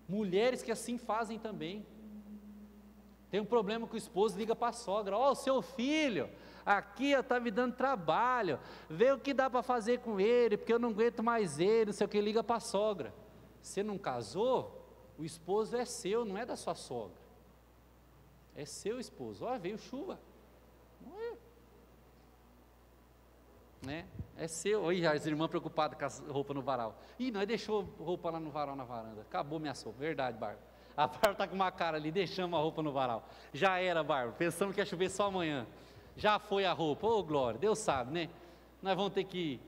Mulheres que assim fazem também. Tem um problema com o esposo, liga para a sogra. Ó, o seu filho, aqui está me dando trabalho. Vê o que dá para fazer com ele, porque eu não aguento mais ele, não sei o que, liga para a sogra. Você não casou? O esposo é seu, não é da sua sogra. É seu esposo. Ó, veio chuva. Não é? Né? É seu. Olha, as irmãs preocupadas com as roupas no varal. Ih, nós deixou roupa lá no varal na varanda. Acabou minha sopa. Verdade, Bárbara. A Bárbara está com uma cara ali, deixamos a roupa no varal. Já era, Bárbara. Pensamos que ia chover só amanhã. Já foi a roupa. Ô, glória. Deus sabe, né? Nós vamos ter que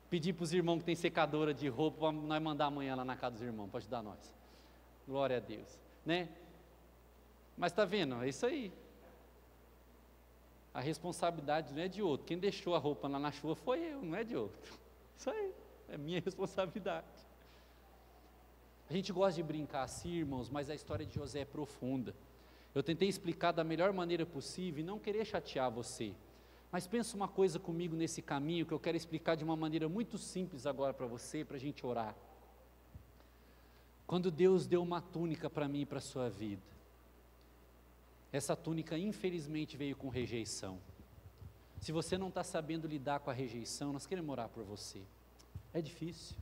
pedir para os irmãos que tem secadora de roupa, para nós mandar amanhã lá na casa dos irmãos, para ajudar nós. Glória a Deus. Né? Mas está vendo, é isso aí. A responsabilidade não é de outro. Quem deixou a roupa lá na chuva foi eu, não é de outro. Isso aí, é minha responsabilidade. A gente gosta de brincar assim, irmãos, mas a história de José é profunda. Eu tentei explicar da melhor maneira possível e não querer chatear você. Mas pensa uma coisa comigo nesse caminho que eu quero explicar de uma maneira muito simples agora para você, para a gente orar. Quando Deus deu uma túnica para mim e para a sua vida, essa túnica infelizmente veio com rejeição. Se você não está sabendo lidar com a rejeição, nós queremos orar por você. É difícil.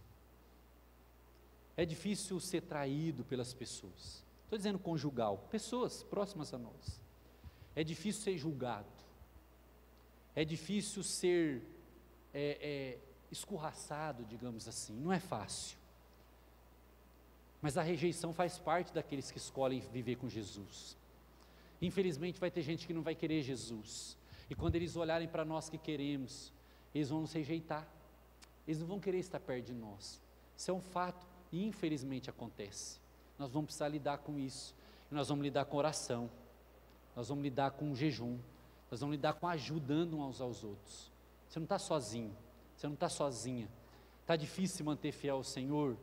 É difícil ser traído pelas pessoas. Estou dizendo conjugal, pessoas próximas a nós. É difícil ser julgado. É difícil ser escorraçado, digamos assim. Não é fácil. Mas a rejeição faz parte daqueles que escolhem viver com Jesus. Infelizmente vai ter gente que não vai querer Jesus, e quando eles olharem para nós que queremos, eles vão nos rejeitar, eles não vão querer estar perto de nós. Isso é um fato, e infelizmente acontece. Nós vamos precisar lidar com isso, e nós vamos lidar com oração, nós vamos lidar com jejum, nós vamos lidar com ajudando uns aos outros. Você não está sozinho, você não está sozinha. Está difícil manter fiel ao Senhor,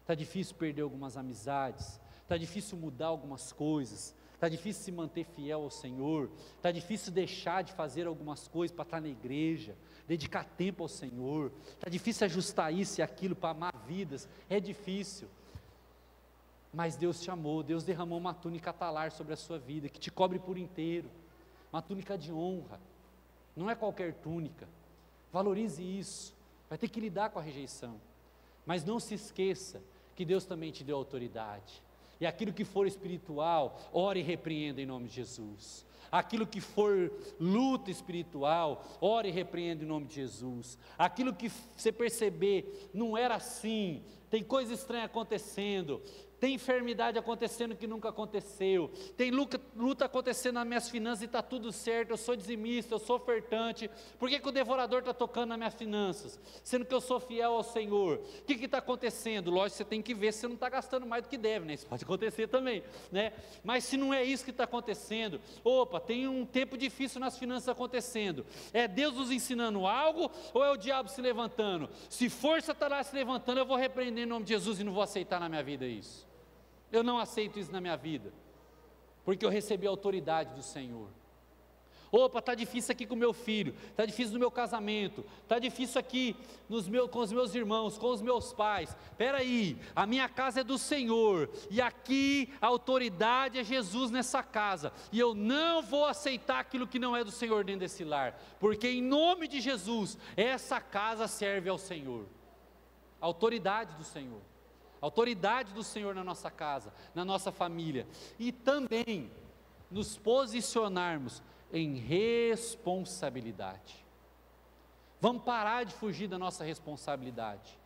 está difícil perder algumas amizades, está difícil mudar algumas coisas, está difícil se manter fiel ao Senhor, está difícil deixar de fazer algumas coisas para estar na igreja, dedicar tempo ao Senhor, está difícil ajustar isso e aquilo para amar vidas, é difícil, mas Deus te amou, Deus derramou uma túnica talar sobre a sua vida, que te cobre por inteiro, uma túnica de honra, não é qualquer túnica, valorize isso, vai ter que lidar com a rejeição, mas não se esqueça que Deus também te deu autoridade. E aquilo que for espiritual, ore e repreenda em nome de Jesus. Aquilo que for luta espiritual, ore e repreenda em nome de Jesus. Aquilo que você perceber, não era assim, tem coisa estranha acontecendo, Tem enfermidade acontecendo que nunca aconteceu, tem luta acontecendo nas minhas finanças e está tudo certo, eu sou dizimista, eu sou ofertante, por que o devorador está tocando nas minhas finanças, sendo que eu sou fiel ao Senhor? O que está acontecendo? Lógico, você tem que ver se você não está gastando mais do que deve, né? Isso pode acontecer também, né? Mas se não é isso que está acontecendo, opa, tem um tempo difícil nas finanças acontecendo, é Deus nos ensinando algo ou é o diabo se levantando? Se for Satanás se levantando, eu vou repreender em nome de Jesus e não vou aceitar na minha vida isso. Eu não aceito isso na minha vida, porque eu recebi a autoridade do Senhor. Opa, está difícil aqui com meu filho, está difícil no meu casamento, está difícil aqui com os meus irmãos, com os meus pais. Espera aí, a minha casa é do Senhor, e aqui a autoridade é Jesus nessa casa, e eu não vou aceitar aquilo que não é do Senhor dentro desse lar, porque em nome de Jesus, essa casa serve ao Senhor, a autoridade do Senhor. Autoridade do Senhor na nossa casa, na nossa família, e também nos posicionarmos em responsabilidade. Vamos parar de fugir da nossa responsabilidade.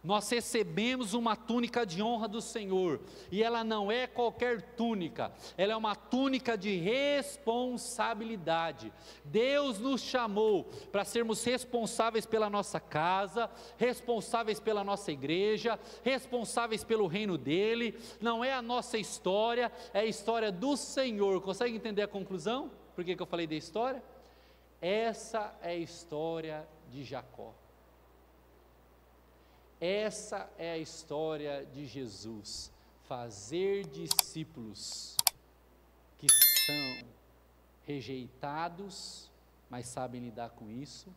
Nós recebemos uma túnica de honra do Senhor, e ela não é qualquer túnica, ela é uma túnica de responsabilidade. Deus nos chamou para sermos responsáveis pela nossa casa, responsáveis pela nossa igreja, responsáveis pelo reino dele. Não é a nossa história, é a história do Senhor. Consegue entender a conclusão? Por que eu falei da história? Essa é a história de Jacó. Essa é a história de Jesus, fazer discípulos que são rejeitados, mas sabem lidar com isso,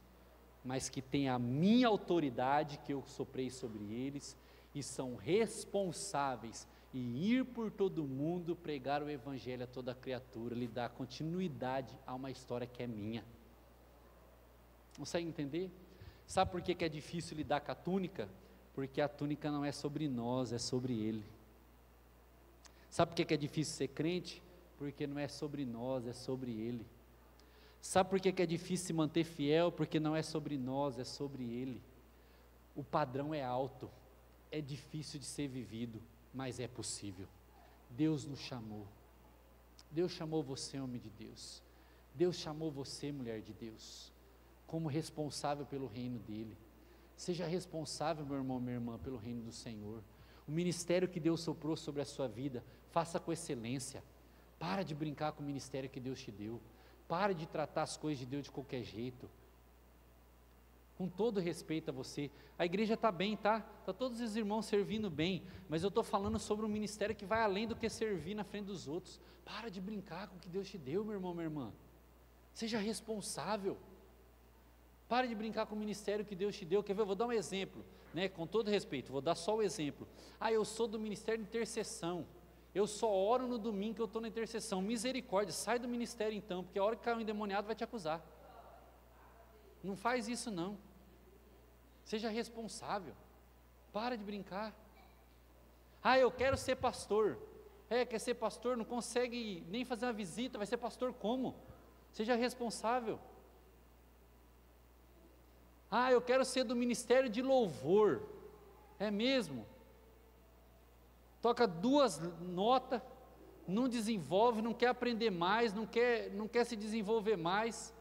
mas que têm a minha autoridade que eu soprei sobre eles, e são responsáveis em ir por todo mundo, pregar o evangelho a toda criatura, lhe dar continuidade a uma história que é minha. Consegue entender? Sabe por que é difícil lidar com a túnica? Porque a túnica não é sobre nós, é sobre Ele. Sabe por que é difícil ser crente? Porque não é sobre nós, é sobre Ele. Sabe por que é difícil se manter fiel? Porque não é sobre nós, é sobre Ele. O padrão é alto, é difícil de ser vivido, mas é possível. Deus nos chamou. Deus chamou você, homem de Deus. Deus chamou você, mulher de Deus, como responsável pelo reino dEle. Seja responsável, meu irmão, minha irmã, pelo reino do Senhor. O ministério que Deus soprou sobre a sua vida, faça com excelência. Para de brincar com o ministério que Deus te deu. Para de tratar as coisas de Deus de qualquer jeito. Com todo respeito a você, a igreja está bem, tá? Está todos os irmãos servindo bem, mas eu estou falando sobre um ministério que vai além do que servir na frente dos outros. Para de brincar com o que Deus te deu, meu irmão, minha irmã. Seja responsável. Pare de brincar com o ministério que Deus te deu. Quer ver? Eu vou dar um exemplo, né? Com todo respeito, vou dar só o exemplo. Eu sou do ministério de intercessão. Eu só oro no domingo que eu estou na intercessão. Misericórdia, sai do ministério então, porque a hora que cair um endemoniado vai te acusar. Não faz isso não. Seja responsável. Para de brincar. Eu quero ser pastor. Quer ser pastor, não consegue nem fazer uma visita, vai ser pastor como? Seja responsável. Eu quero ser do ministério de louvor. É mesmo? Toca 2 notas, não desenvolve, não quer aprender mais, não quer se desenvolver mais.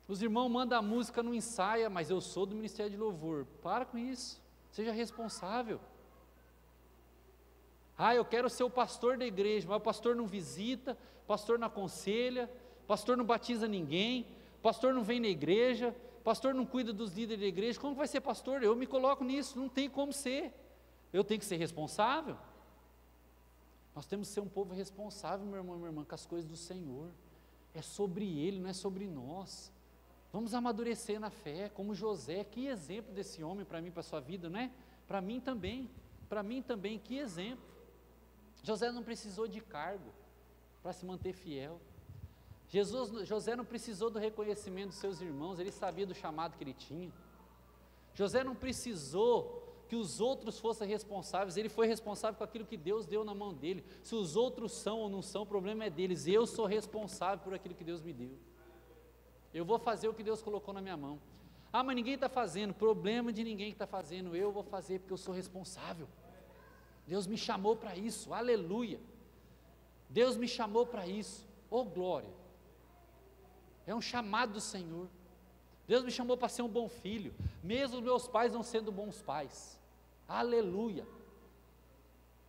Os irmãos mandam a música, não ensaia, mas eu sou do ministério de louvor. Para com isso, seja responsável. Eu quero ser o pastor da igreja, mas o pastor não visita, o pastor não aconselha, o pastor não batiza ninguém, o pastor não vem na igreja, o pastor não cuida dos líderes da igreja. Como vai ser pastor? Eu me coloco nisso, não tem como ser. Eu tenho que ser responsável. Nós temos que ser um povo responsável, meu irmão e minha irmã, com as coisas do Senhor. É sobre Ele, não é sobre nós. Vamos amadurecer na fé, como José. Que exemplo desse homem para mim, para a sua vida, não é? Para mim também, que exemplo. José não precisou de cargo para se manter fiel. José não precisou do reconhecimento dos seus irmãos, ele sabia do chamado que ele tinha. José não precisou que os outros fossem responsáveis, ele foi responsável com aquilo que Deus deu na mão dele. Se os outros são ou não são, o problema é deles. Eu sou responsável por aquilo que Deus me deu. Eu vou fazer o que Deus colocou na minha mão. Mas ninguém está fazendo. Problema de ninguém que está fazendo. Eu vou fazer porque eu sou responsável. Deus me chamou para isso, aleluia. Deus me chamou para isso, oh glória. É um chamado do Senhor. Deus me chamou para ser um bom filho, mesmo meus pais não sendo bons pais, aleluia.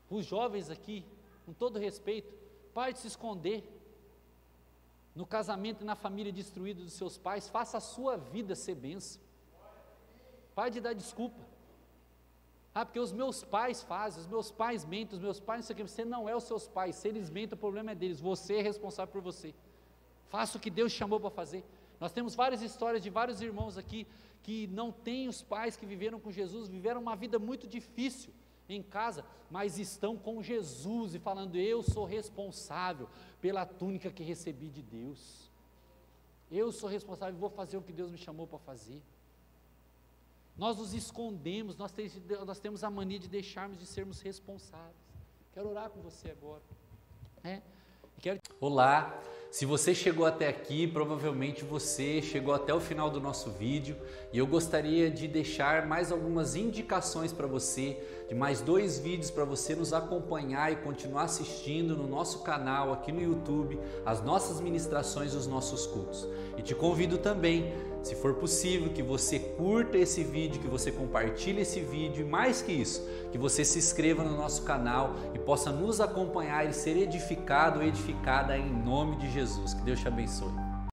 Os jovens aqui, com todo respeito, pare de se esconder no casamento e na família destruída dos seus pais, faça a sua vida ser bênção. Pare de dar desculpa. Porque os meus pais fazem, os meus pais mentem, os meus pais não sei o que. Você não é os seus pais, se eles mentem o problema é deles, você é responsável por você. Faça o que Deus chamou para fazer. Nós temos várias histórias de vários irmãos aqui, que não têm os pais que viveram com Jesus, viveram uma vida muito difícil em casa, mas estão com Jesus e falando, eu sou responsável pela túnica que recebi de Deus. Eu sou responsável e vou fazer o que Deus me chamou para fazer. Nós nos escondemos, nós temos a mania de deixarmos de sermos responsáveis. Quero orar com você agora. Olá, se você chegou até aqui, provavelmente você chegou até o final do nosso vídeo e eu gostaria de deixar mais algumas indicações para você, de mais 2 vídeos para você nos acompanhar e continuar assistindo no nosso canal aqui no YouTube, as nossas ministrações e os nossos cultos. E te convido também, se for possível, que você curta esse vídeo, que você compartilhe esse vídeo e mais que isso, que você se inscreva no nosso canal e possa nos acompanhar e ser edificado ou edificada em nome de Jesus. Que Deus te abençoe.